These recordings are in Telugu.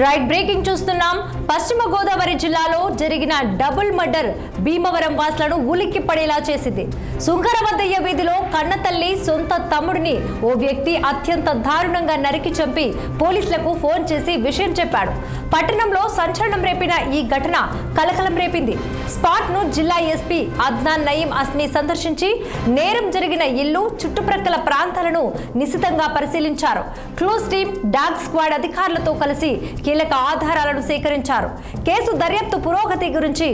రైట్ బ్రేకింగ్ చూస్తున్నాం. పశ్చిమ గోదావరి జిల్లాలో జరిగిన డబుల్ మర్డర్ భీమవరం వాసులను ఉలిక్కి పడేలా చేసింది. సుంకరవద్దయ్య వీధిలో కన్నతల్లి సొంత తమ్ముడిని ఓ వ్యక్తి అత్యంత దారుణంగా నరికి చంపి పోలీసులకు ఫోన్ చేసి విషయం చెప్పాడు. పట్టణంలో సంచలనం రేపిన ఈ ఘటన కలకలం రేపింది. స్పాట్ ను జిల్లా ఎస్పీ అద్నాన్ నయీం అస్మి సందర్శించి నేరం జరిగిన ఇల్లు చుట్టుప్రక్కల ప్రాంతాలను నిశితంగా పరిశీలించారు. క్లోజ్ టీమ్, డాగ్ స్క్వాడ్ అధికారులతో కలిసి కీలక ఆధారాలను సేకరించారు. కేసు దర్యాప్తు పురోగతి గురించి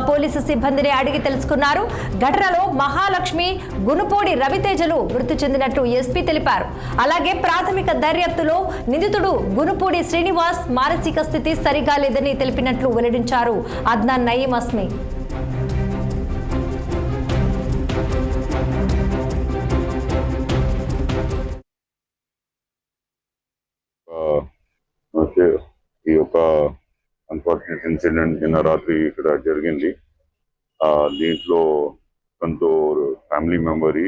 పోలీసు సిబ్బందిని అడిగి తెలుసుకున్నారు. ఘటనలో మహాలక్ష్మి, గునుపూడి రవితేజలు మృతి చెందినట్టు ఎస్పీ తెలిపారు. అలాగే ప్రాథమిక దర్యాప్తులో నిందితుడు గునుపూడి శ్రీనివాస్ మానసిక స్థితి సరిగా లేదని తెలిపినట్లు వెల్లడించారు అద్నాన్ నయీం అస్మి. ఈ యొక్క అన్ఫార్చునేట్ ఇన్సిడెంట్ నిన్న రాత్రి ఇక్కడ జరిగింది. దీంట్లో కొంత ఫ్యామిలీ మెంబర్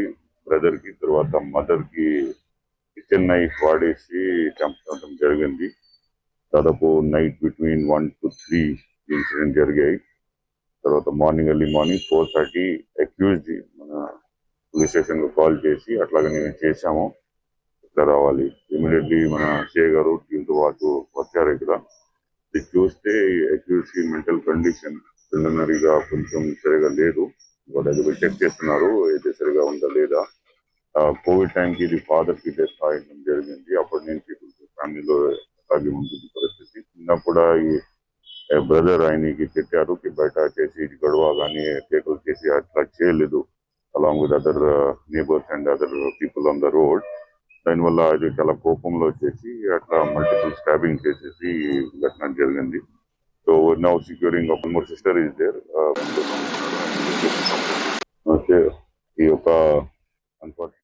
బ్రదర్ కి తర్వాత మదర్ కి కిచెన్ నైఫ్ వాడేసి చంపడం జరిగింది. దాదాపు నైట్ బిట్వీన్ 1 to 3 ఇన్సిడెంట్ జరిగాయి. తర్వాత ఎర్లీ మార్నింగ్ 4:30 అక్యూజ్డ్ మన పోలీస్ స్టేషన్ కు కాల్ చేసి అట్లాగే నేను చేశాము, ఇక్కడ రావాలి. ఇమీడియట్లీ మన సిఐ గారు టీంతో పాటు వచ్చారు. ఇక్కడ ఇది చూస్తే అక్యూజ్ కి మెంటల్ కండిషన్ ప్రిలిమినరీగా కొంచెం సరిగా లేదు. వాళ్ళు చెక్ చేస్తున్నారు అయితే సరిగా ఉందా లేదా. కోవిడ్ టైంకి ఇది ఫాదర్ కి డెత్ అయ్యడం జరిగింది. అప్పటి నుంచి ఫ్యామిలీలో అలాగే ఉంటుంది పరిస్థితి. చిన్నప్పుడు ఈ బ్రదర్ ఆయనకి చెప్పారు బయట చేసి గొడవ కానీ టేకులు చేసి అట్లా చేయలేదు, along with other neighbours and other people on the road. దానివల్ల అది చాలా కోపంలో వచ్చేసి అట్లా మల్టిపుల్ స్టాబింగ్ చేసేసి ఘటన జరిగింది. So now securing of more sister is there. ఈ యొక్క అన్ఫార్చునేట్